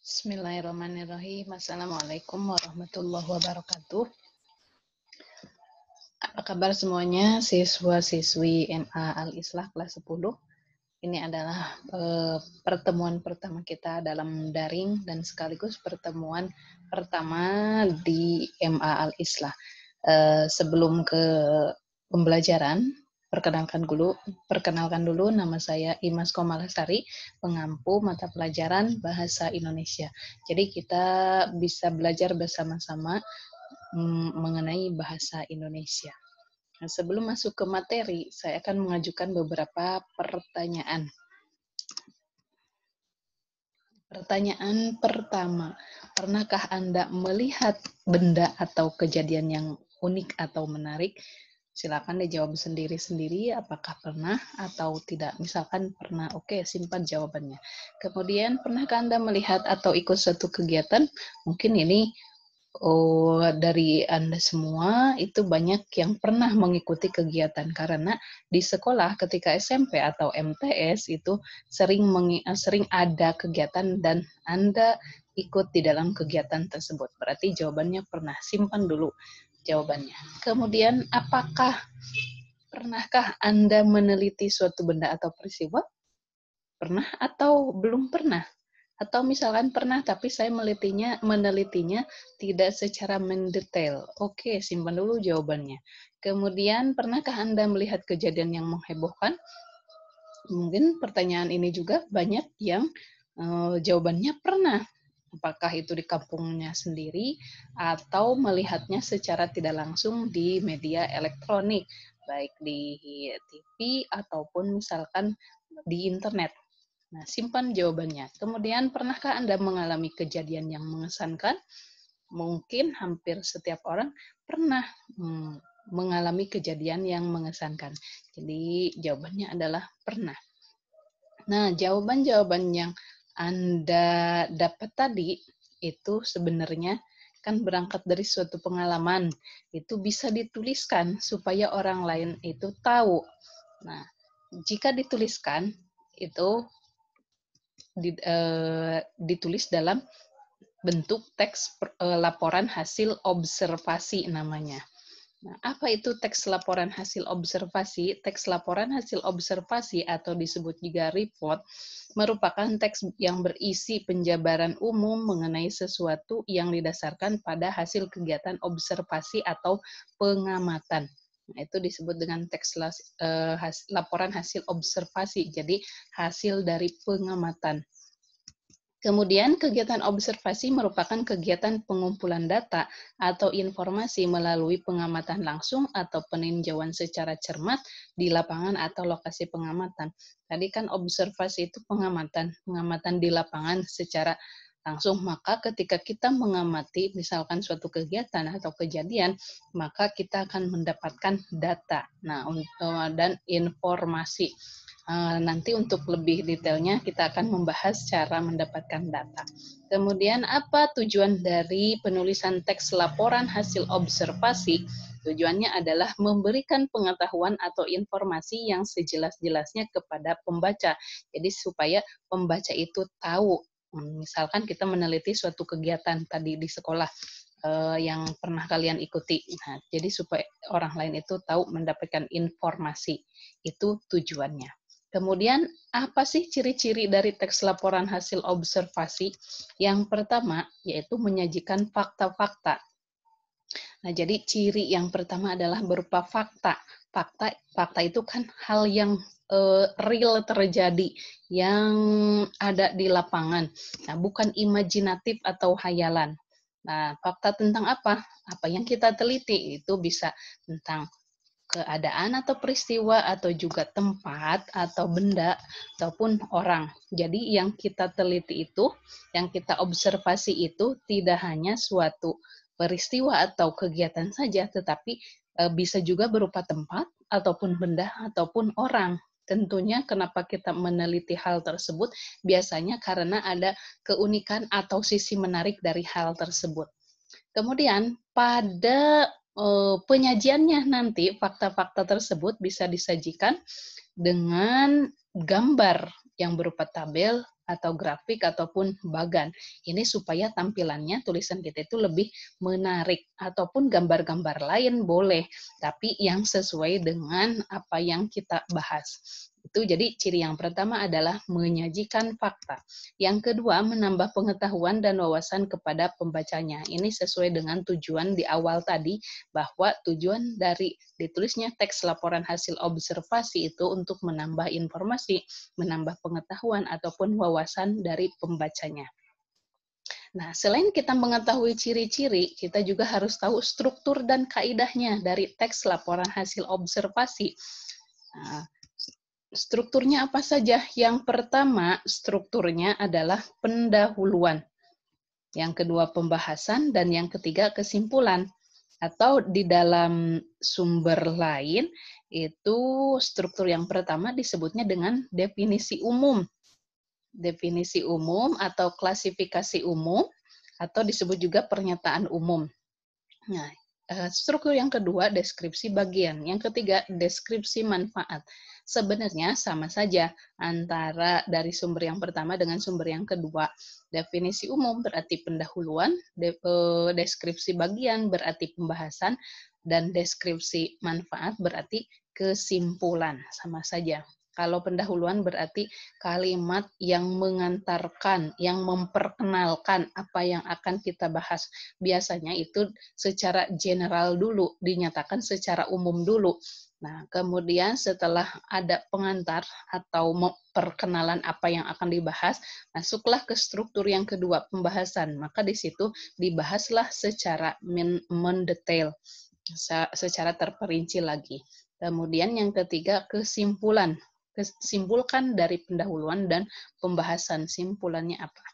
Bismillahirrahmanirrahim. Assalamualaikum warahmatullahi wabarakatuh. Apa kabar semuanya, siswa-siswi MA Al-Islah kelas 10? Ini adalah pertemuan pertama kita dalam daring dan sekaligus pertemuan pertama di MA Al-Islah. Sebelum ke pembelajaran, perkenalkan dulu nama saya Imas Komalasari, pengampu mata pelajaran Bahasa Indonesia. Jadi kita bisa belajar bersama-sama mengenai bahasa Indonesia. Nah, sebelum masuk ke materi, saya akan mengajukan beberapa pertanyaan. Pertanyaan pertama, pernahkah Anda melihat benda atau kejadian yang unik atau menarik? Silakan dijawab sendiri-sendiri apakah pernah atau tidak. Misalkan pernah, oke, simpan jawabannya. Kemudian, pernahkah Anda melihat atau ikut suatu kegiatan? Mungkin ini dari Anda semua itu banyak yang pernah mengikuti kegiatan karena di sekolah ketika SMP atau MTS itu sering ada kegiatan dan Anda ikut di dalam kegiatan tersebut. Berarti jawabannya pernah. Simpan dulu jawabannya. Kemudian, pernahkah Anda meneliti suatu benda atau peristiwa? Pernah atau belum pernah? Atau misalkan pernah, tapi saya menelitinya tidak secara mendetail. Oke, simpan dulu jawabannya. Kemudian, pernahkah Anda melihat kejadian yang menghebohkan? Mungkin pertanyaan ini juga banyak yang jawabannya pernah. Apakah itu di kampungnya sendiri atau melihatnya secara tidak langsung di media elektronik, baik di TV ataupun misalkan di internet. Nah, simpan jawabannya. Kemudian, pernahkah Anda mengalami kejadian yang mengesankan? Mungkin hampir setiap orang pernah mengalami kejadian yang mengesankan. Jadi, jawabannya adalah pernah. Nah, jawaban-jawaban yang Anda dapat tadi itu sebenarnya kan berangkat dari suatu pengalaman. Itu bisa dituliskan supaya orang lain itu tahu. Nah, jika dituliskan, itu ditulis dalam bentuk teks laporan hasil observasi namanya. Nah, apa itu teks laporan hasil observasi? Teks laporan hasil observasi atau disebut juga report merupakan teks yang berisi penjabaran umum mengenai sesuatu yang didasarkan pada hasil kegiatan observasi atau pengamatan. Nah, itu disebut dengan teks laporan hasil observasi, jadi hasil dari pengamatan. Kemudian, kegiatan observasi merupakan kegiatan pengumpulan data atau informasi melalui pengamatan langsung atau peninjauan secara cermat di lapangan atau lokasi pengamatan. Tadi kan observasi itu pengamatan di lapangan secara langsung, maka ketika kita mengamati misalkan suatu kegiatan atau kejadian, maka kita akan mendapatkan data dan informasi. Nanti untuk lebih detailnya kita akan membahas cara mendapatkan data. Kemudian apa tujuan dari penulisan teks laporan hasil observasi? Tujuannya adalah memberikan pengetahuan atau informasi yang sejelas-jelasnya kepada pembaca. Jadi supaya pembaca itu tahu, misalkan kita meneliti suatu kegiatan tadi di sekolah yang pernah kalian ikuti. Nah, jadi supaya orang lain itu tahu mendapatkan informasi. Itu tujuannya. Kemudian, apa sih ciri-ciri dari teks laporan hasil observasi? Yang pertama, yaitu menyajikan fakta-fakta. Nah, jadi ciri yang pertama adalah berupa fakta. Fakta itu kan hal yang real terjadi, yang ada di lapangan. Nah, bukan imajinatif atau hayalan. Nah, fakta tentang apa? Apa yang kita teliti itu bisa tentang keadaan atau peristiwa atau juga tempat atau benda ataupun orang. Jadi yang kita teliti itu, yang kita observasi itu tidak hanya suatu peristiwa atau kegiatan saja, tetapi bisa juga berupa tempat ataupun benda ataupun orang. Tentunya kenapa kita meneliti hal tersebut? Biasanya karena ada keunikan atau sisi menarik dari hal tersebut. Kemudian pada penyajiannya nanti fakta-fakta tersebut bisa disajikan dengan gambar yang berupa tabel atau grafik ataupun bagan. Ini supaya tampilannya tulisan kita itu lebih menarik, ataupun gambar-gambar lain boleh, tapi yang sesuai dengan apa yang kita bahas. Itu jadi ciri yang pertama adalah menyajikan fakta. Yang kedua, menambah pengetahuan dan wawasan kepada pembacanya. Ini sesuai dengan tujuan di awal tadi, bahwa tujuan dari ditulisnya teks laporan hasil observasi itu untuk menambah informasi, menambah pengetahuan ataupun wawasan dari pembacanya. Nah, selain kita mengetahui ciri-ciri, kita juga harus tahu struktur dan kaidahnya dari teks laporan hasil observasi. Nah, strukturnya apa saja? Yang pertama, strukturnya adalah pendahuluan. Yang kedua, pembahasan. Dan yang ketiga, kesimpulan. Atau di dalam sumber lain, itu struktur yang pertama disebutnya dengan definisi umum. Definisi umum atau klasifikasi umum, atau disebut juga pernyataan umum. Nah, struktur yang kedua, deskripsi bagian. Yang ketiga, deskripsi manfaat. Sebenarnya sama saja antara dari sumber yang pertama dengan sumber yang kedua. Definisi umum berarti pendahuluan, deskripsi bagian berarti pembahasan, dan deskripsi manfaat berarti kesimpulan. Sama saja. Kalau pendahuluan berarti kalimat yang mengantarkan, yang memperkenalkan apa yang akan kita bahas. Biasanya itu secara general dulu, dinyatakan secara umum dulu. Nah, kemudian setelah ada pengantar atau perkenalan apa yang akan dibahas, masuklah ke struktur yang kedua, pembahasan. Maka di situ dibahaslah secara mendetail, secara terperinci lagi. Kemudian yang ketiga, kesimpulan. Simpulkan dari pendahuluan dan pembahasan, simpulannya apa.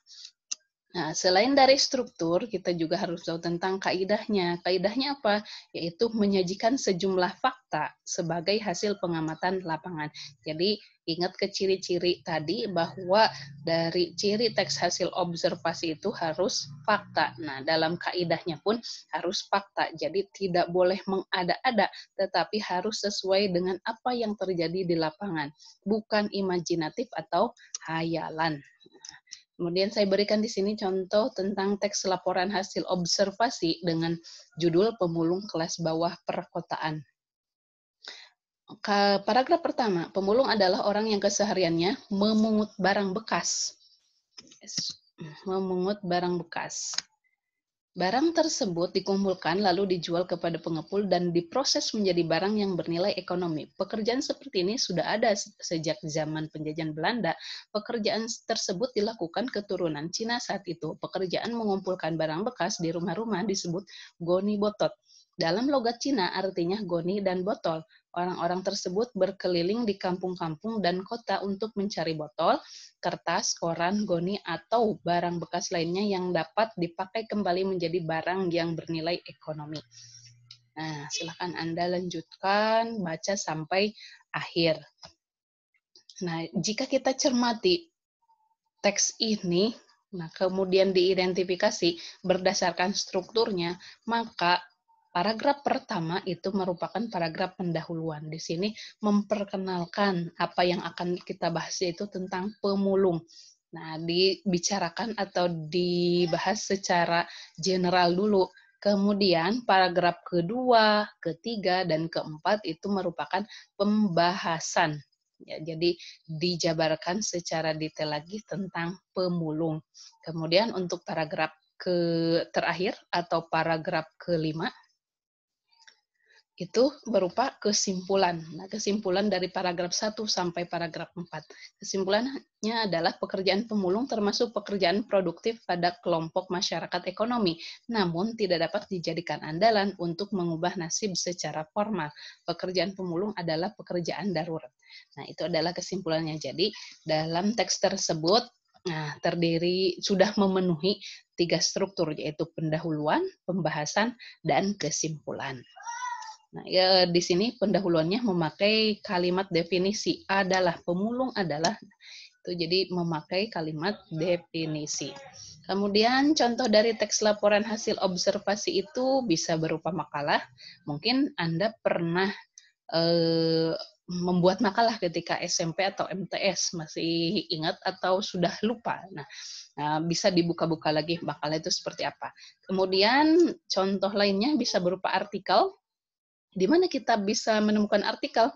Nah, selain dari struktur, kita juga harus tahu tentang kaidahnya. Kaidahnya apa? Yaitu menyajikan sejumlah fakta sebagai hasil pengamatan lapangan. Jadi, ingat ke ciri-ciri tadi bahwa dari ciri teks hasil observasi itu harus fakta. Nah, dalam kaidahnya pun harus fakta. Jadi, tidak boleh mengada-ada, tetapi harus sesuai dengan apa yang terjadi di lapangan. Bukan imajinatif atau hayalan. Kemudian saya berikan di sini contoh tentang teks laporan hasil observasi dengan judul Pemulung Kelas Bawah Perkotaan. Paragraf pertama, pemulung adalah orang yang kesehariannya memungut barang bekas. Memungut barang bekas. Barang tersebut dikumpulkan lalu dijual kepada pengepul dan diproses menjadi barang yang bernilai ekonomi. Pekerjaan seperti ini sudah ada sejak zaman penjajahan Belanda. Pekerjaan tersebut dilakukan keturunan Cina saat itu. Pekerjaan mengumpulkan barang bekas di rumah-rumah disebut goni botot. Dalam logat Cina artinya goni dan botol. Orang-orang tersebut berkeliling di kampung-kampung dan kota untuk mencari botol, kertas, koran, goni, atau barang bekas lainnya yang dapat dipakai kembali menjadi barang yang bernilai ekonomi. Nah, silakan Anda lanjutkan, baca sampai akhir. Nah, jika kita cermati teks ini, nah kemudian diidentifikasi berdasarkan strukturnya, maka paragraf pertama itu merupakan paragraf pendahuluan. Di sini memperkenalkan apa yang akan kita bahas, yaitu tentang pemulung. Nah, dibicarakan atau dibahas secara general dulu. Kemudian paragraf kedua, ketiga, dan keempat itu merupakan pembahasan. Ya, jadi dijabarkan secara detail lagi tentang pemulung. Kemudian untuk paragraf terakhir atau paragraf kelima, itu berupa kesimpulan. Nah, kesimpulan dari paragraf 1 sampai paragraf 4. Kesimpulannya adalah pekerjaan pemulung termasuk pekerjaan produktif pada kelompok masyarakat ekonomi, namun tidak dapat dijadikan andalan untuk mengubah nasib secara formal. Pekerjaan pemulung adalah pekerjaan darurat. Nah, itu adalah kesimpulannya. Jadi, dalam teks tersebut terdiri sudah memenuhi 3 struktur, yaitu pendahuluan, pembahasan, dan kesimpulan. Nah, ya, di sini pendahuluannya memakai kalimat definisi adalah, pemulung adalah, itu jadi memakai kalimat definisi. Kemudian contoh dari teks laporan hasil observasi itu bisa berupa makalah. Mungkin Anda pernah membuat makalah ketika SMP atau MTS, masih ingat atau sudah lupa? Nah, bisa dibuka-buka lagi makalah itu seperti apa. Kemudian contoh lainnya bisa berupa artikel, di mana kita bisa menemukan artikel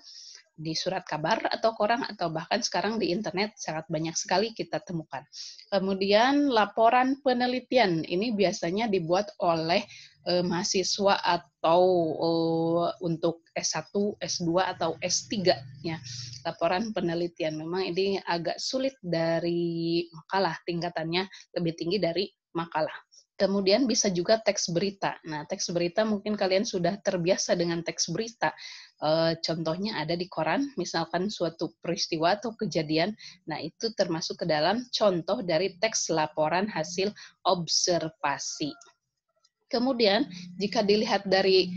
di surat kabar atau koran atau bahkan sekarang di internet sangat banyak sekali kita temukan. Kemudian laporan penelitian ini biasanya dibuat oleh mahasiswa atau untuk S1, S2 atau S3 ya. Laporan penelitian memang ini agak sulit dari makalah, tingkatannya lebih tinggi dari makalah. Kemudian bisa juga teks berita. Nah, teks berita mungkin kalian sudah terbiasa dengan teks berita. Contohnya ada di koran, misalkan suatu peristiwa atau kejadian. Nah, itu termasuk ke dalam contoh dari teks laporan hasil observasi. Kemudian, jika dilihat dari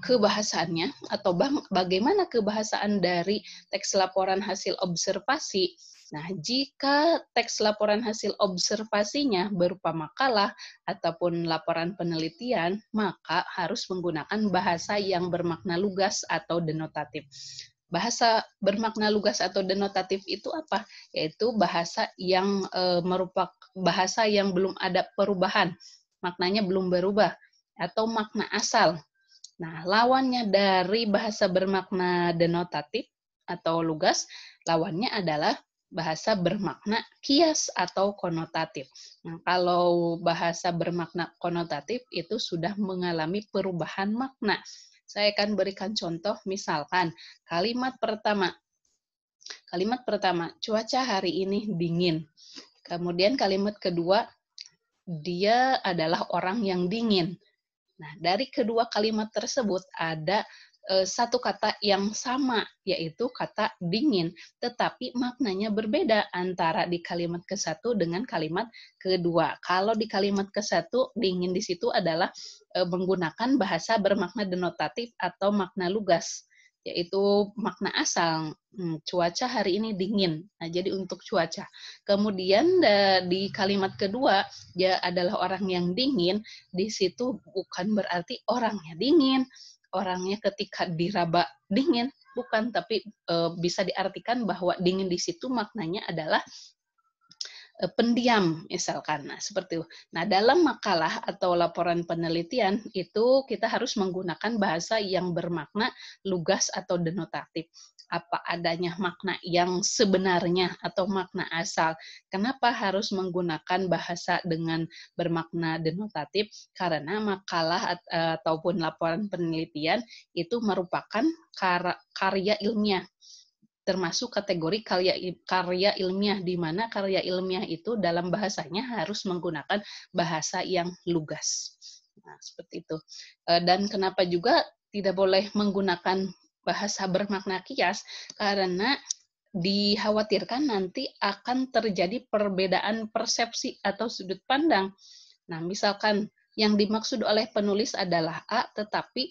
kebahasaannya atau bagaimana kebahasaan dari teks laporan hasil observasi. Nah, jika teks laporan hasil observasinya berupa makalah ataupun laporan penelitian, maka harus menggunakan bahasa yang bermakna lugas atau denotatif. Bahasa bermakna lugas atau denotatif itu apa? Yaitu bahasa yang merupakan bahasa yang belum ada perubahan, maknanya belum berubah, atau makna asal. Nah, lawannya dari bahasa bermakna denotatif atau lugas, lawannya adalah bahasa bermakna kias atau konotatif. Nah, kalau bahasa bermakna konotatif itu sudah mengalami perubahan makna. Saya akan berikan contoh, misalkan kalimat pertama, cuaca hari ini dingin. Kemudian kalimat kedua, dia adalah orang yang dingin. Nah, dari kedua kalimat tersebut ada satu kata yang sama, yaitu kata dingin, tetapi maknanya berbeda antara di kalimat ke-1 dengan kalimat kedua. Kalau di kalimat ke-1, dingin di situ adalah menggunakan bahasa bermakna denotatif atau makna lugas, yaitu makna asal, cuaca hari ini dingin. Nah, jadi untuk cuaca. Kemudian di kalimat kedua, dia adalah orang yang dingin, di situ bukan berarti orangnya dingin, orangnya ketika diraba dingin, bukan, tapi bisa diartikan bahwa dingin di situ maknanya adalah pendiam misalkan. Nah, seperti itu. Nah, dalam makalah atau laporan penelitian itu kita harus menggunakan bahasa yang bermakna lugas atau denotatif. Apa adanya makna yang sebenarnya atau makna asal. Kenapa harus menggunakan bahasa dengan bermakna denotatif? Karena makalah ataupun laporan penelitian itu merupakan karya ilmiah, termasuk kategori karya ilmiah, di mana karya ilmiah itu dalam bahasanya harus menggunakan bahasa yang lugas. Nah, seperti itu. Dan kenapa juga tidak boleh menggunakan bahasa bermakna kias? Karena dikhawatirkan nanti akan terjadi perbedaan persepsi atau sudut pandang. Nah, misalkan yang dimaksud oleh penulis adalah A, tetapi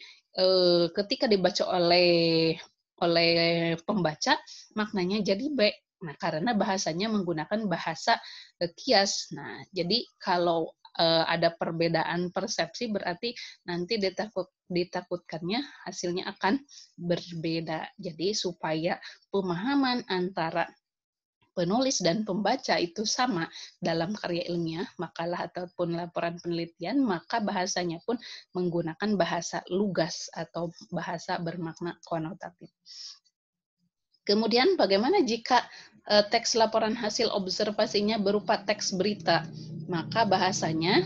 ketika dibaca oleh pembaca, maknanya jadi B. Nah, karena bahasanya menggunakan bahasa kias. Nah, jadi kalau ada perbedaan persepsi, berarti nanti ditakutkannya hasilnya akan berbeda. Jadi supaya pemahaman antara penulis dan pembaca itu sama dalam karya ilmiah, makalah ataupun laporan penelitian, maka bahasanya pun menggunakan bahasa lugas atau bahasa bermakna konotatif. Kemudian bagaimana jika teks laporan hasil observasinya berupa teks berita? Maka bahasanya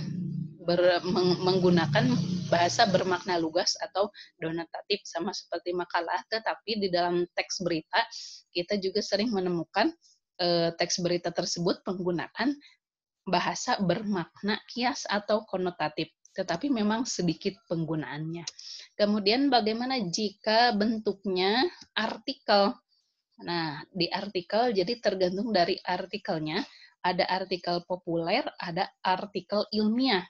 menggunakan bahasa bermakna lugas atau denotatif, sama seperti makalah, tetapi di dalam teks berita kita juga sering menemukan teks berita tersebut menggunakan bahasa bermakna kias atau konotatif, tetapi memang sedikit penggunaannya. Kemudian bagaimana jika bentuknya artikel? Nah, di artikel jadi tergantung dari artikelnya, ada artikel populer, ada artikel ilmiah.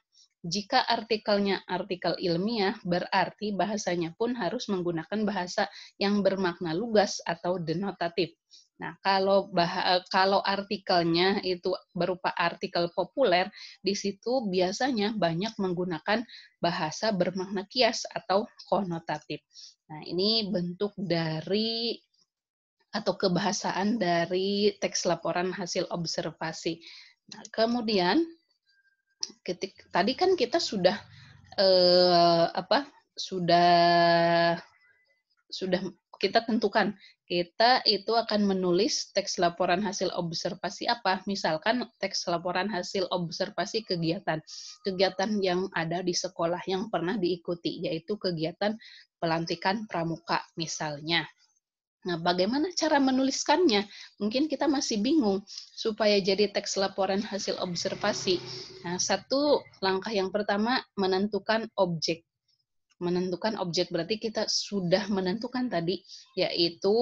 Jika artikelnya artikel ilmiah, berarti bahasanya pun harus menggunakan bahasa yang bermakna lugas atau denotatif. Nah, kalau artikelnya itu berupa artikel populer, di situ biasanya banyak menggunakan bahasa bermakna kias atau konotatif. Nah, ini bentuk dari atau kebahasaan dari teks laporan hasil observasi. Nah, kemudian tadi kan kita sudah sudah kita tentukan kita itu akan menulis teks laporan hasil observasi apa. Misalkan teks laporan hasil observasi kegiatan yang ada di sekolah yang pernah diikuti, yaitu kegiatan pelantikan pramuka misalnya. Nah, bagaimana cara menuliskannya? Mungkin kita masih bingung supaya jadi teks laporan hasil observasi. Nah, satu langkah yang pertama menentukan objek. Menentukan objek berarti kita sudah menentukan tadi, yaitu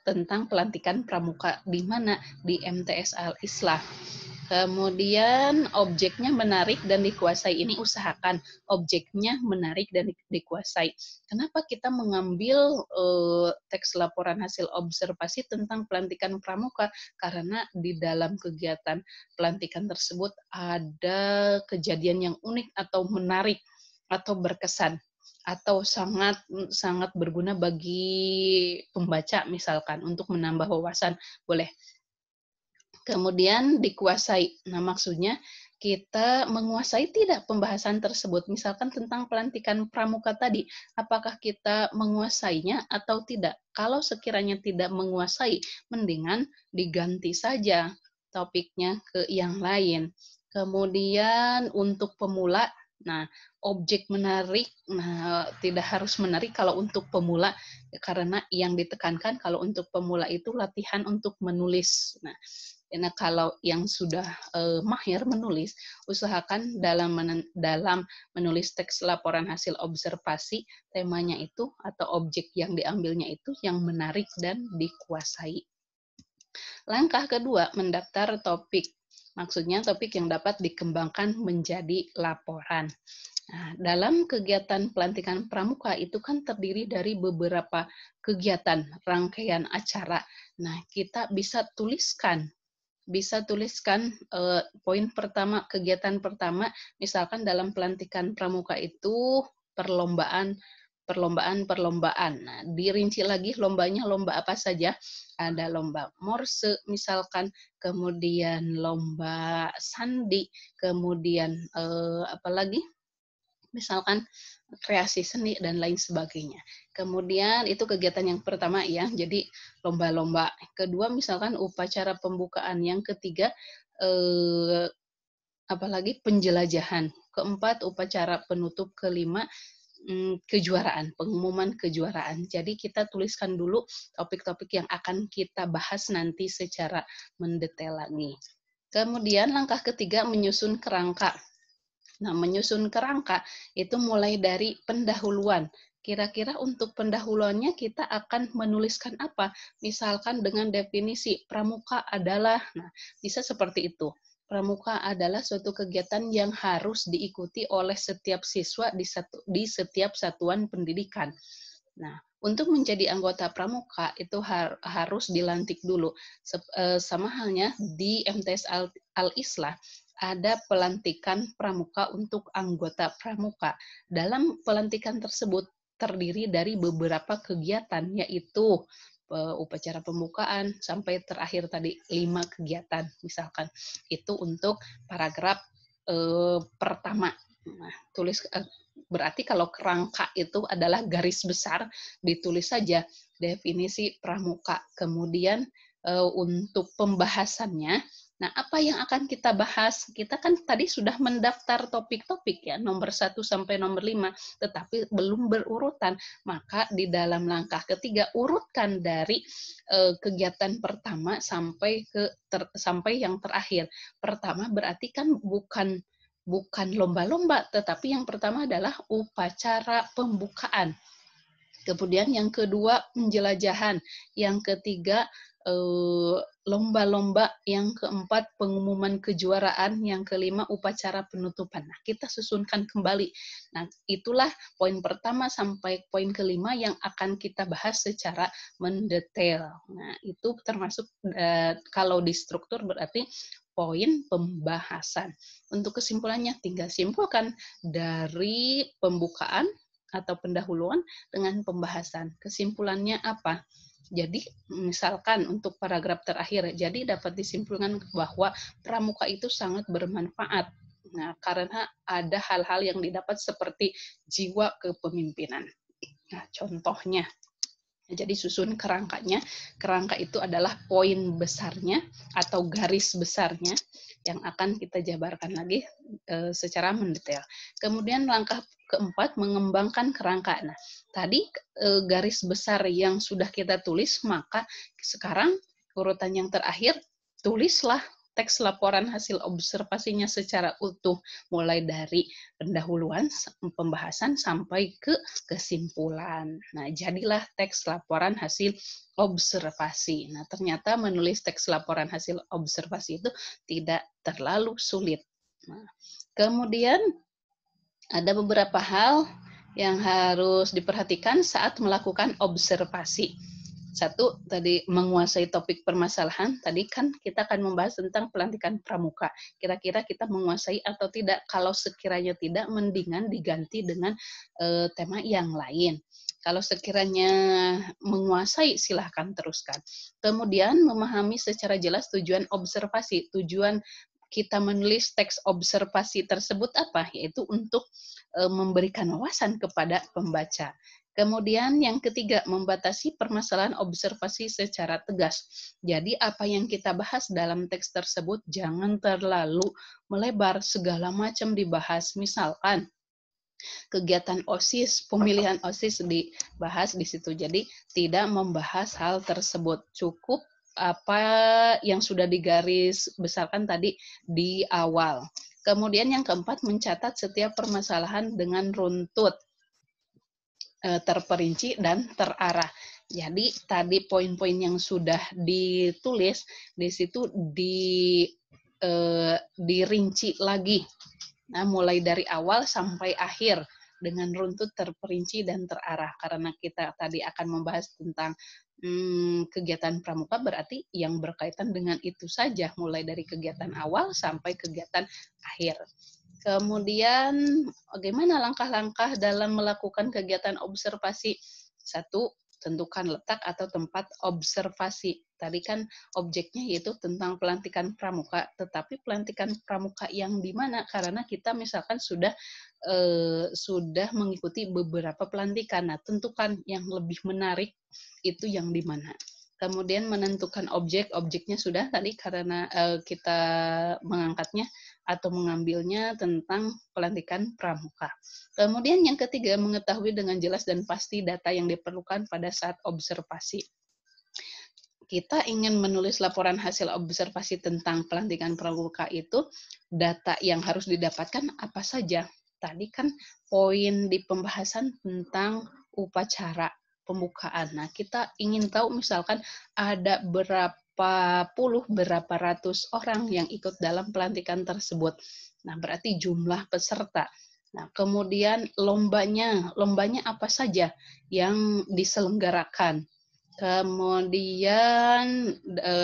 tentang pelantikan pramuka di mana di MTS Al-Islah. Kemudian objeknya menarik dan dikuasai. Ini usahakan objeknya menarik dan dikuasai. Kenapa kita mengambil teks laporan hasil observasi tentang pelantikan pramuka? Karena di dalam kegiatan pelantikan tersebut ada kejadian yang unik atau menarik atau berkesan atau sangat sangat berguna bagi pembaca misalkan untuk menambah wawasan, boleh. Kemudian dikuasai. Nah, maksudnya kita menguasai tidak pembahasan tersebut, misalkan tentang pelantikan pramuka tadi, apakah kita menguasainya atau tidak? Kalau sekiranya tidak menguasai, mendingan diganti saja topiknya ke yang lain. Kemudian untuk pemula, nah objek menarik, nah tidak harus menarik kalau untuk pemula, karena yang ditekankan kalau untuk pemula itu latihan untuk menulis. Nah, kalau yang sudah mahir menulis, usahakan dalam menulis teks laporan hasil observasi, temanya itu atau objek yang diambilnya itu yang menarik dan dikuasai. Langkah kedua, mendaftar topik. Maksudnya topik yang dapat dikembangkan menjadi laporan. Nah, dalam kegiatan pelantikan pramuka itu kan terdiri dari beberapa kegiatan, rangkaian acara. Nah, kita bisa tuliskan poin pertama, kegiatan pertama, misalkan dalam pelantikan pramuka itu perlombaan. Nah, dirinci lagi lombanya lomba apa saja. Ada lomba morse misalkan, kemudian lomba sandi, kemudian apalagi? Misalkan kreasi seni dan lain sebagainya. Kemudian itu kegiatan yang pertama ya, jadi lomba-lomba. Kedua misalkan upacara pembukaan. Yang ketiga apalagi penjelajahan. Keempat upacara penutup. Kelima kejuaraan, pengumuman kejuaraan. Jadi kita tuliskan dulu topik-topik yang akan kita bahas nanti secara mendetail lagi. Kemudian langkah ketiga menyusun kerangka. Nah, menyusun kerangka itu mulai dari pendahuluan. Kira-kira untuk pendahuluannya kita akan menuliskan apa? Misalkan dengan definisi pramuka adalah, nah bisa seperti itu. Pramuka adalah suatu kegiatan yang harus diikuti oleh setiap siswa di setiap satuan pendidikan. Nah, untuk menjadi anggota pramuka itu harus dilantik dulu. Sama halnya di MTS Al-Islah ada pelantikan pramuka untuk anggota pramuka. Dalam pelantikan tersebut terdiri dari beberapa kegiatan, yaitu upacara pembukaan sampai terakhir tadi 5 kegiatan misalkan. Itu untuk paragraf pertama. Nah, berarti kalau kerangka itu adalah garis besar, ditulis saja definisi pramuka. Kemudian untuk pembahasannya, nah apa yang akan kita bahas? Kita kan tadi sudah mendaftar topik-topik ya, nomor 1 sampai nomor 5, tetapi belum berurutan. Maka di dalam langkah ketiga, urutkan dari kegiatan pertama sampai yang terakhir. Pertama berarti kan bukan lomba-lomba, tetapi yang pertama adalah upacara pembukaan. Kemudian yang kedua penjelajahan, yang ketiga lomba-lomba, yang keempat pengumuman kejuaraan, yang kelima upacara penutupan. Nah, kita susunkan kembali. Nah, itulah poin pertama sampai poin kelima yang akan kita bahas secara mendetail. Nah, itu termasuk kalau di struktur berarti poin pembahasan. Untuk kesimpulannya tinggal simpulkan dari pembukaan atau pendahuluan dengan pembahasan. Kesimpulannya apa? Jadi, misalkan untuk paragraf terakhir, jadi dapat disimpulkan bahwa pramuka itu sangat bermanfaat. Nah, karena ada hal-hal yang didapat seperti jiwa kepemimpinan. Nah, contohnya, jadi susun kerangkanya. Kerangka itu adalah poin besarnya atau garis besarnya yang akan kita jabarkan lagi secara mendetail. Kemudian langkah keempat, mengembangkan kerangka. Nah, tadi garis besar yang sudah kita tulis, maka sekarang urutan yang terakhir, tulislah teks laporan hasil observasinya secara utuh, mulai dari pendahuluan, pembahasan, sampai ke kesimpulan. Nah, jadilah teks laporan hasil observasi. Nah, ternyata menulis teks laporan hasil observasi itu tidak terlalu sulit. Nah, kemudian ada beberapa hal yang harus diperhatikan saat melakukan observasi. Satu, tadi menguasai topik permasalahan. Tadi kan kita akan membahas tentang pelantikan pramuka. Kira-kira kita menguasai atau tidak? Kalau sekiranya tidak, mendingan diganti dengan tema yang lain. Kalau sekiranya menguasai, silahkan teruskan. Kemudian memahami secara jelas tujuan observasi. Tujuan kita menulis teks observasi tersebut apa? Yaitu untuk memberikan wawasan kepada pembaca. Kemudian yang ketiga, membatasi permasalahan observasi secara tegas. Jadi apa yang kita bahas dalam teks tersebut jangan terlalu melebar, segala macam dibahas. Misalkan kegiatan OSIS, pemilihan OSIS dibahas di situ. Jadi tidak membahas hal tersebut. Cukup apa yang sudah digaris besarkan tadi di awal. Kemudian yang keempat, mencatat setiap permasalahan dengan runtut, terperinci dan terarah. Jadi tadi poin-poin yang sudah ditulis di situ dirinci lagi. Nah, mulai dari awal sampai akhir dengan runtut, terperinci dan terarah. Karena kita tadi akan membahas tentang kegiatan pramuka, berarti yang berkaitan dengan itu saja, mulai dari kegiatan awal sampai kegiatan akhir. Kemudian bagaimana langkah-langkah dalam melakukan kegiatan observasi? Satu, tentukan letak atau tempat observasi. Tadi kan objeknya yaitu tentang pelantikan pramuka, tetapi pelantikan pramuka yang di mana? Karena kita misalkan sudah mengikuti beberapa pelantikan. Nah, tentukan yang lebih menarik itu yang di mana. Kemudian menentukan objeknya sudah tadi karena kita mengangkatnya atau mengambilnya tentang pelantikan pramuka. Kemudian yang ketiga, mengetahui dengan jelas dan pasti data yang diperlukan pada saat observasi. Kita ingin menulis laporan hasil observasi tentang pelantikan pramuka itu, data yang harus didapatkan apa saja? Tadi kan poin di pembahasan tentang upacara pembukaan. Nah, kita ingin tahu misalkan ada berapa ratus orang yang ikut dalam pelantikan tersebut. Nah, berarti jumlah peserta. Nah, kemudian lombanya apa saja yang diselenggarakan. Kemudian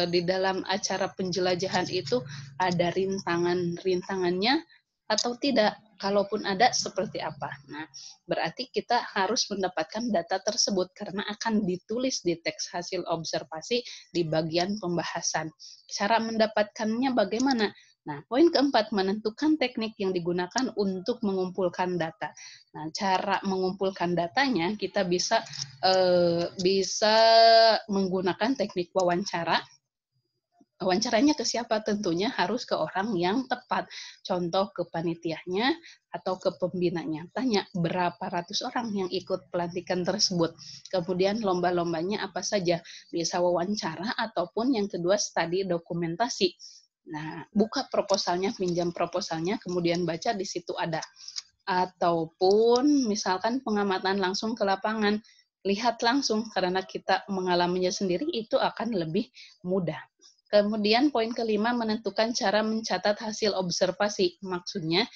di dalam acara penjelajahan itu ada rintangannya atau tidak? Kalaupun ada, seperti apa? Nah, berarti kita harus mendapatkan data tersebut karena akan ditulis di teks hasil observasi di bagian pembahasan. Cara mendapatkannya bagaimana? Nah, poin keempat, menentukan teknik yang digunakan untuk mengumpulkan data. Nah, cara mengumpulkan datanya kita bisa menggunakan teknik wawancara. Wawancaranya ke siapa? Tentunya harus ke orang yang tepat. Contoh ke panitianya atau ke pembinanya. Tanya berapa ratus orang yang ikut pelantikan tersebut. Kemudian lomba-lombanya apa saja? Bisa wawancara ataupun yang kedua studi dokumentasi. Nah, buka proposalnya, pinjam proposalnya, kemudian baca di situ ada. Ataupun misalkan pengamatan langsung ke lapangan. Lihat langsung karena kita mengalaminya sendiri itu akan lebih mudah. Kemudian poin kelima, menentukan cara mencatat hasil observasi. Maksudnya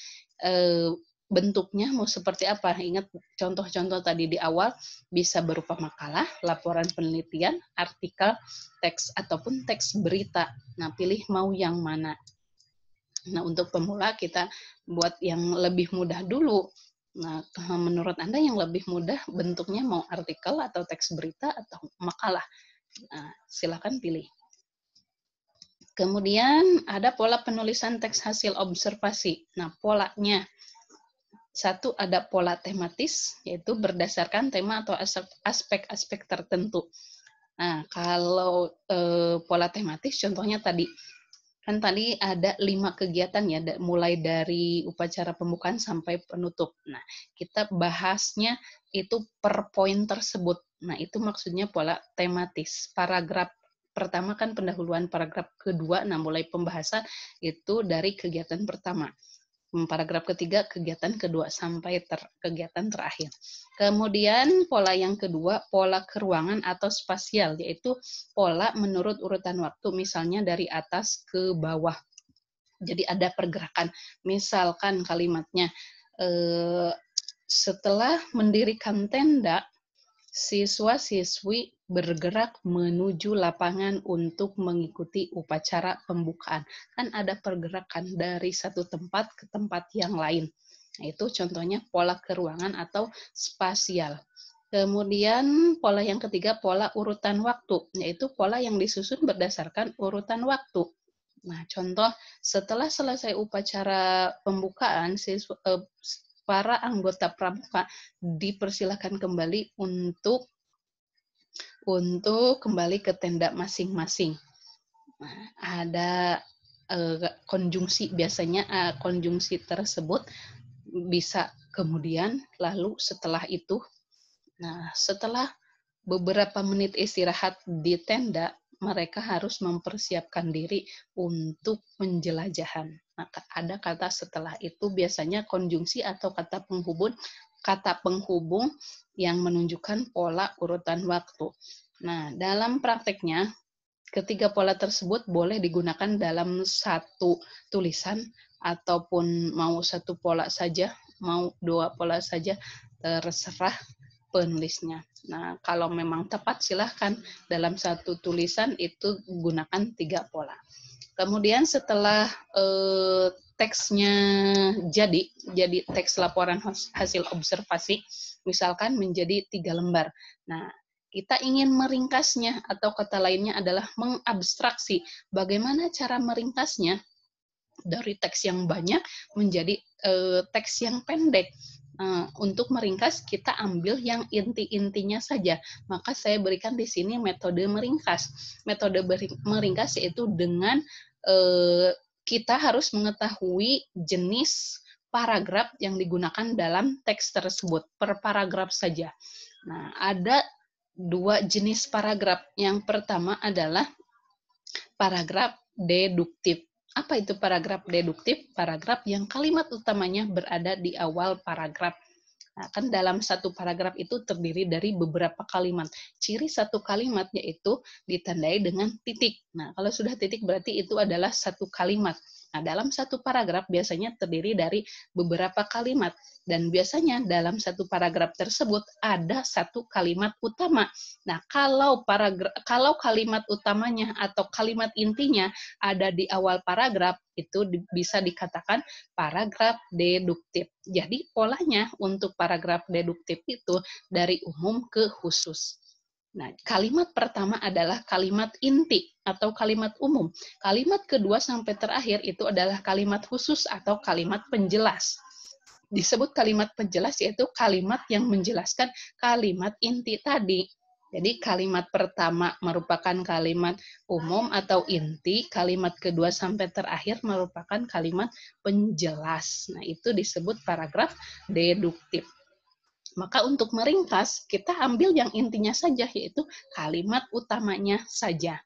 bentuknya mau seperti apa. Ingat contoh-contoh tadi di awal, bisa berupa makalah, laporan penelitian, artikel, teks, ataupun teks berita. Nah, pilih mau yang mana. Nah, untuk pemula kita buat yang lebih mudah dulu. Nah, menurut Anda yang lebih mudah bentuknya mau artikel atau teks berita atau makalah? Nah, silakan pilih. Kemudian ada pola penulisan teks hasil observasi. Nah, polanya. Satu, ada pola tematis, yaitu berdasarkan tema atau aspek-aspek tertentu. Nah, kalau pola tematis, contohnya tadi, kan tadi ada 5 kegiatan ya, mulai dari upacara pembukaan sampai penutup. Nah, kita bahasnya itu per poin tersebut. Nah, itu maksudnya pola tematis. Paragraf pertama kan pendahuluan, paragraf kedua, nah mulai pembahasan itu dari kegiatan pertama. Paragraf ketiga, kegiatan kedua sampai kegiatan terakhir. Kemudian pola yang kedua, pola keruangan atau spasial, yaitu pola menurut urutan waktu, misalnya dari atas ke bawah. Jadi ada pergerakan. Misalkan kalimatnya, setelah mendirikan tenda, siswa-siswi bergerak menuju lapangan untuk mengikuti upacara pembukaan. Kan ada pergerakan dari satu tempat ke tempat yang lain. Nah, itu contohnya pola keruangan atau spasial. Kemudian pola yang ketiga, pola urutan waktu, yaitu pola yang disusun berdasarkan urutan waktu. Nah, contoh setelah selesai upacara pembukaan, para anggota pramuka dipersilakan kembali untuk kembali ke tenda masing-masing. Nah, ada konjungsi, biasanya konjungsi tersebut bisa kemudian, lalu, setelah itu. Nah, setelah beberapa menit istirahat di tenda, mereka harus mempersiapkan diri untuk penjelajahan. Maka ada kata setelah itu, biasanya konjungsi atau kata penghubung yang menunjukkan pola urutan waktu. Nah, dalam prakteknya, ketiga pola tersebut boleh digunakan dalam satu tulisan, ataupun mau satu pola saja, mau dua pola saja, terserah penulisnya. Nah, kalau memang tepat silahkan dalam satu tulisan itu gunakan 3 pola. Kemudian setelah teksnya jadi teks laporan hasil observasi, misalkan menjadi 3 lembar. Nah, kita ingin meringkasnya, atau kata lainnya adalah mengabstraksi. Bagaimana cara meringkasnya dari teks yang banyak menjadi teks yang pendek? Untuk meringkas, kita ambil yang inti-intinya saja. Maka saya berikan di sini metode meringkas. Metode meringkas yaitu dengan kita harus mengetahui jenis paragraf yang digunakan dalam teks tersebut, per paragraf saja. Nah, ada 2 jenis paragraf. Yang pertama adalah paragraf deduktif. Apa itu paragraf deduktif? Paragraf yang kalimat utamanya berada di awal paragraf. Nah, kan dalam satu paragraf itu terdiri dari beberapa kalimat. Ciri satu kalimat yaitu ditandai dengan titik. Nah, kalau sudah titik berarti itu adalah satu kalimat. Nah, dalam satu paragraf biasanya terdiri dari beberapa kalimat. Dan biasanya dalam satu paragraf tersebut ada satu kalimat utama. Nah, kalau kalimat utamanya atau kalimat intinya ada di awal paragraf, itu bisa dikatakan paragraf deduktif. Jadi polanya untuk paragraf deduktif itu dari umum ke khusus. Nah, kalimat pertama adalah kalimat inti atau kalimat umum. Kalimat kedua sampai terakhir itu adalah kalimat khusus atau kalimat penjelas. Disebut kalimat penjelas yaitu kalimat yang menjelaskan kalimat inti tadi. Jadi kalimat pertama merupakan kalimat umum atau inti, kalimat kedua sampai terakhir merupakan kalimat penjelas. Nah, itu disebut paragraf deduktif. Maka untuk meringkas, kita ambil yang intinya saja, yaitu kalimat utamanya saja.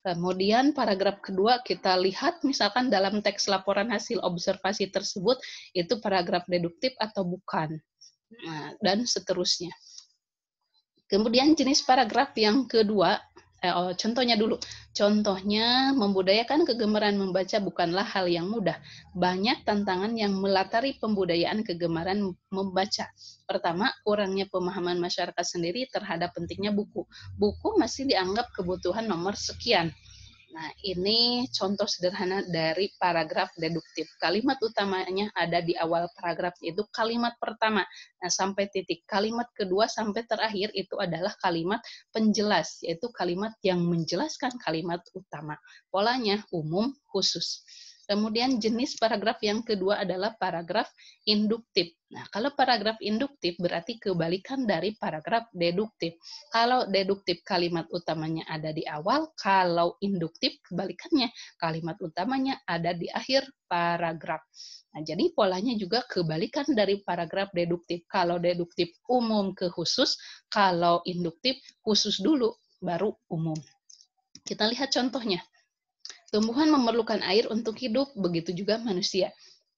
Kemudian paragraf kedua kita lihat misalkan dalam teks laporan hasil observasi tersebut itu paragraf deduktif atau bukan. Nah, dan seterusnya. Kemudian jenis paragraf yang kedua, contohnya dulu. Contohnya, membudayakan kegemaran membaca bukanlah hal yang mudah. Banyak tantangan yang melatari pembudayaan kegemaran membaca. Pertama, kurangnya pemahaman masyarakat sendiri terhadap pentingnya buku. Buku masih dianggap kebutuhan nomor sekian. Nah, ini contoh sederhana dari paragraf deduktif. Kalimat utamanya ada di awal paragraf, yaitu kalimat pertama. Nah, sampai titik. Kalimat kedua sampai terakhir itu adalah kalimat penjelas, yaitu kalimat yang menjelaskan kalimat utama. Polanya umum, khusus. Kemudian jenis paragraf yang kedua adalah paragraf induktif. Nah, kalau paragraf induktif berarti kebalikan dari paragraf deduktif. Kalau deduktif kalimat utamanya ada di awal, kalau induktif kebalikannya, kalimat utamanya ada di akhir paragraf. Nah, jadi polanya juga kebalikan dari paragraf deduktif. Kalau deduktif umum ke khusus, kalau induktif khusus dulu, baru umum. Kita lihat contohnya. Tumbuhan memerlukan air untuk hidup, begitu juga manusia.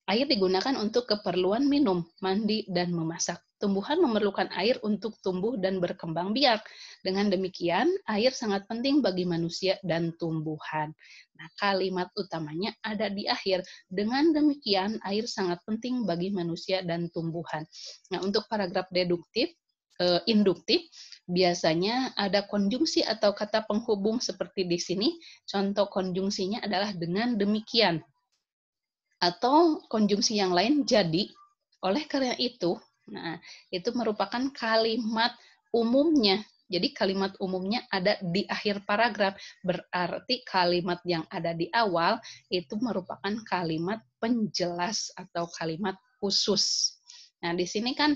Air digunakan untuk keperluan minum, mandi, dan memasak. Tumbuhan memerlukan air untuk tumbuh dan berkembang biak. Dengan demikian, air sangat penting bagi manusia dan tumbuhan. Nah, kalimat utamanya ada di akhir. Dengan demikian, air sangat penting bagi manusia dan tumbuhan. Nah, untuk paragraf deduktif, induktif, biasanya ada konjungsi atau kata penghubung seperti di sini. Contoh konjungsinya adalah dengan demikian. Atau konjungsi yang lain jadi, oleh karena itu, nah itu merupakan kalimat umumnya. Jadi kalimat umumnya ada di akhir paragraf, berarti kalimat yang ada di awal itu merupakan kalimat penjelas atau kalimat khusus. Nah, di sini kan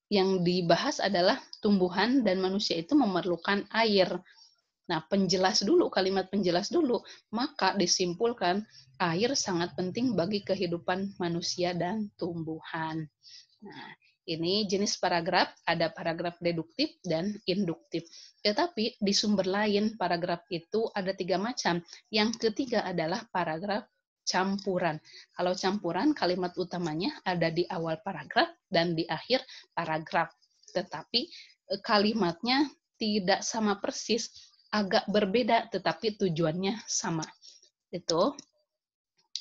yang dibahas adalah tumbuhan dan manusia itu memerlukan air. Nah, penjelas dulu, kalimat penjelas dulu, maka disimpulkan air sangat penting bagi kehidupan manusia dan tumbuhan. Nah, ini jenis paragraf, ada paragraf deduktif dan induktif. Tetapi di sumber lain paragraf itu ada 3 macam. Yang ketiga adalah paragraf campuran. Kalau campuran, kalimat utamanya ada di awal paragraf dan di akhir paragraf. Tetapi kalimatnya tidak sama persis, agak berbeda, tetapi tujuannya sama. Itu.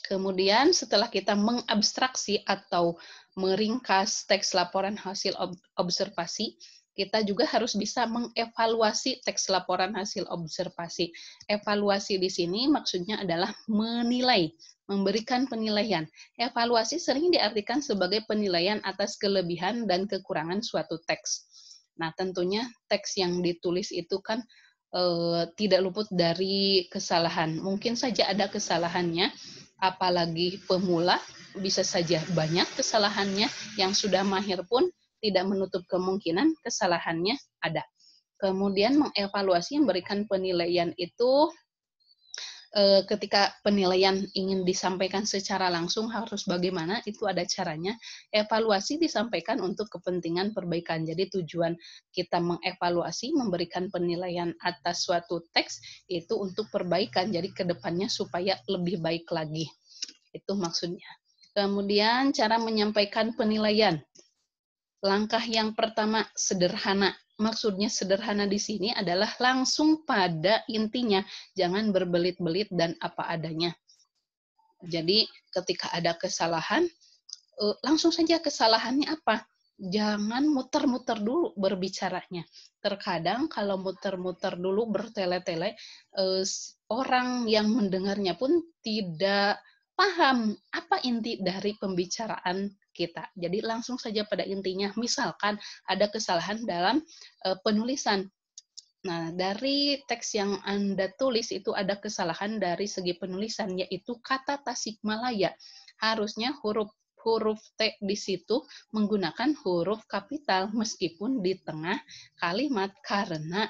Kemudian setelah kita mengabstraksi atau meringkas teks laporan hasil observasi, kita juga harus bisa mengevaluasi teks laporan hasil observasi. Evaluasi di sini maksudnya adalah menilai, memberikan penilaian. Evaluasi sering diartikan sebagai penilaian atas kelebihan dan kekurangan suatu teks. Nah, tentunya teks yang ditulis itu kan tidak luput dari kesalahan. Mungkin saja ada kesalahannya, apalagi pemula, bisa saja banyak kesalahannya, yang sudah mahir pun tidak menutup kemungkinan kesalahannya ada. Kemudian mengevaluasi, memberikan penilaian itu ketika penilaian ingin disampaikan secara langsung harus bagaimana, itu ada caranya. Evaluasi disampaikan untuk kepentingan perbaikan. Jadi tujuan kita mengevaluasi, memberikan penilaian atas suatu teks, itu untuk perbaikan. Jadi ke depannya supaya lebih baik lagi. Itu maksudnya. Kemudian cara menyampaikan penilaian. Langkah yang pertama sederhana. Maksudnya sederhana di sini adalah langsung pada intinya, jangan berbelit-belit dan apa adanya. Jadi ketika ada kesalahan, langsung saja kesalahannya apa. Jangan muter-muter dulu berbicaranya. Terkadang kalau muter-muter dulu bertele-tele, orang yang mendengarnya pun tidak paham apa inti dari pembicaraan kita. Jadi langsung saja pada intinya. Misalkan ada kesalahan dalam penulisan. Nah, dari teks yang Anda tulis itu ada kesalahan dari segi penulisan, yaitu kata Tasikmalaya. Harusnya huruf T di situ menggunakan huruf kapital meskipun di tengah kalimat, karena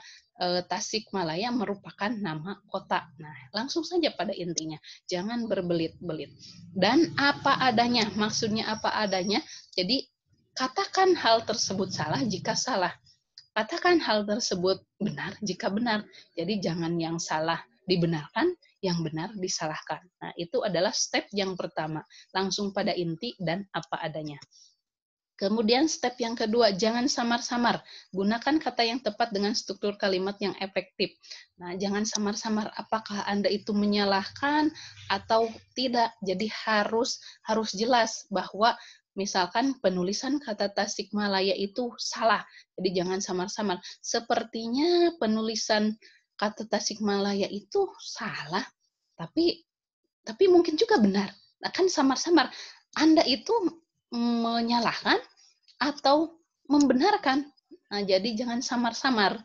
Tasikmalaya merupakan nama kota. Nah, langsung saja pada intinya, jangan berbelit-belit. Dan apa adanya, maksudnya apa adanya, jadi katakan hal tersebut salah jika salah. Katakan hal tersebut benar jika benar. Jadi jangan yang salah dibenarkan, yang benar disalahkan. Nah, itu adalah step yang pertama. Langsung pada inti dan apa adanya. Kemudian step yang kedua, jangan samar-samar. Gunakan kata yang tepat dengan struktur kalimat yang efektif. Nah, jangan samar-samar. Apakah Anda itu menyalahkan atau tidak? Jadi harus jelas bahwa misalkan penulisan kata Tasikmalaya itu salah. Jadi jangan samar-samar. Sepertinya penulisan kata Tasikmalaya itu salah, tapi mungkin juga benar. Nah, kan samar-samar. Anda itu menyalahkan atau membenarkan. Nah, jadi jangan samar-samar.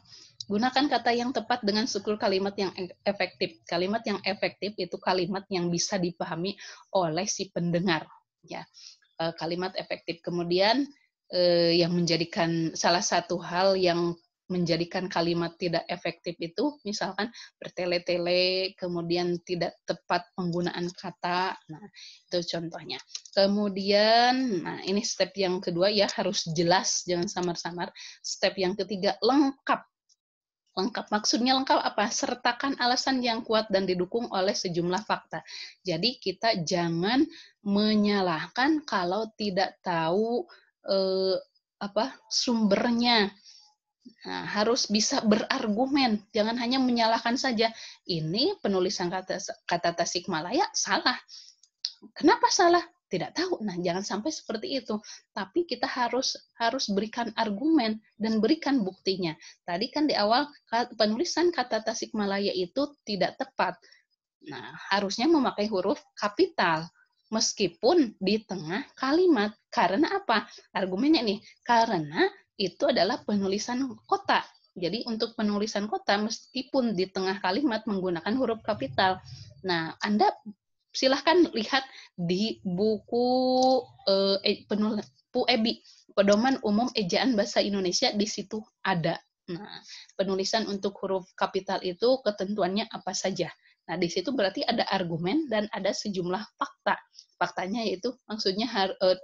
Gunakan kata yang tepat dengan struktur kalimat yang efektif. Kalimat yang efektif itu kalimat yang bisa dipahami oleh si pendengar. Ya, kalimat efektif. Kemudian yang menjadikan salah satu hal yang menjadikan kalimat tidak efektif itu misalkan bertele-tele, kemudian tidak tepat penggunaan kata. Nah, itu contohnya. Kemudian, nah ini step yang kedua ya, harus jelas, jangan samar-samar. Step yang ketiga, lengkap. Lengkap, maksudnya lengkap apa? Sertakan alasan yang kuat dan didukung oleh sejumlah fakta. Jadi kita jangan menyalahkan kalau tidak tahu sumbernya. Nah, harus bisa berargumen, jangan hanya menyalahkan saja. Ini penulisan kata Tasikmalaya salah. Kenapa salah? Tidak tahu. Nah, jangan sampai seperti itu. Tapi kita harus berikan argumen dan berikan buktinya. Tadi kan di awal penulisan kata Tasikmalaya itu tidak tepat. Nah, harusnya memakai huruf kapital meskipun di tengah kalimat. Karena apa? Argumennya nih, karena itu adalah penulisan kota. Jadi untuk penulisan kota meskipun di tengah kalimat menggunakan huruf kapital. Nah, Anda silahkan lihat di buku PUEBI, Pedoman Umum Ejaan Bahasa Indonesia, di situ ada. Nah, penulisan untuk huruf kapital itu ketentuannya apa saja. Nah, di situ berarti ada argumen dan ada sejumlah fakta. Faktanya yaitu maksudnya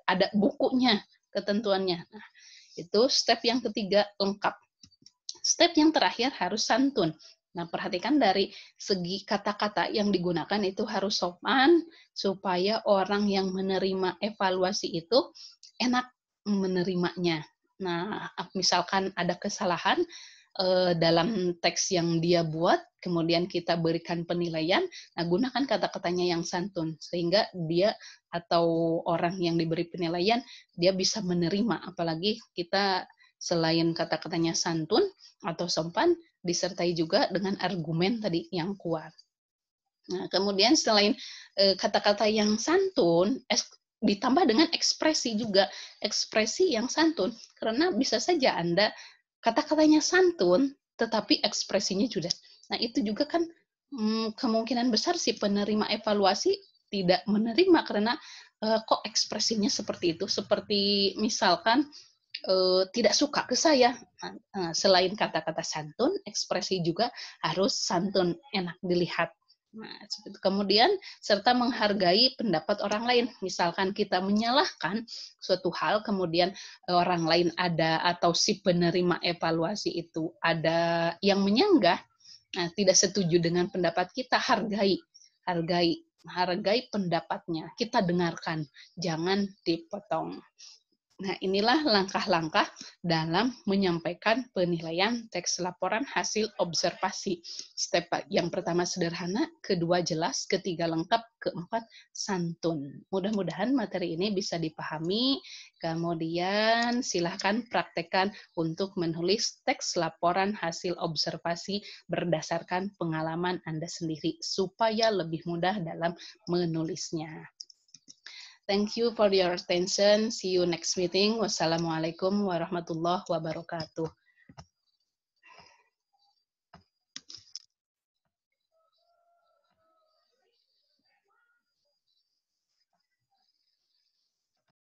ada bukunya, ketentuannya. Nah, itu step yang ketiga, lengkap. Step yang terakhir harus santun. Nah, perhatikan dari segi kata-kata yang digunakan itu harus sopan, supaya orang yang menerima evaluasi itu enak menerimanya. Nah, misalkan ada kesalahan dalam teks yang dia buat, kemudian kita berikan penilaian, nah gunakan kata-katanya yang santun, sehingga dia atau orang yang diberi penilaian, dia bisa menerima, apalagi kita selain kata-katanya santun atau sopan, disertai juga dengan argumen tadi yang kuat. Nah, kemudian selain kata-kata yang santun, ditambah dengan ekspresi juga, ekspresi yang santun, karena bisa saja Anda kata-katanya santun, tetapi ekspresinya judes. Nah, itu juga kan kemungkinan besar si penerima evaluasi tidak menerima karena kok ekspresinya seperti itu. Seperti misalkan tidak suka ke saya. Selain kata-kata santun, ekspresi juga harus santun, enak dilihat. Nah, kemudian serta menghargai pendapat orang lain. Misalkan kita menyalahkan suatu hal, kemudian orang lain ada atau si penerima evaluasi itu ada yang menyanggah, nah, tidak setuju dengan pendapat kita, hargai pendapatnya. Kita dengarkan, jangan dipotong. Nah, inilah langkah-langkah dalam menyampaikan penilaian teks laporan hasil observasi. Step yang pertama sederhana, kedua jelas, ketiga lengkap, keempat santun. Mudah-mudahan materi ini bisa dipahami, kemudian silahkan praktekkan untuk menulis teks laporan hasil observasi berdasarkan pengalaman Anda sendiri, supaya lebih mudah dalam menulisnya. Thank you for your attention. See you next meeting. Wassalamualaikum warahmatullahi wabarakatuh.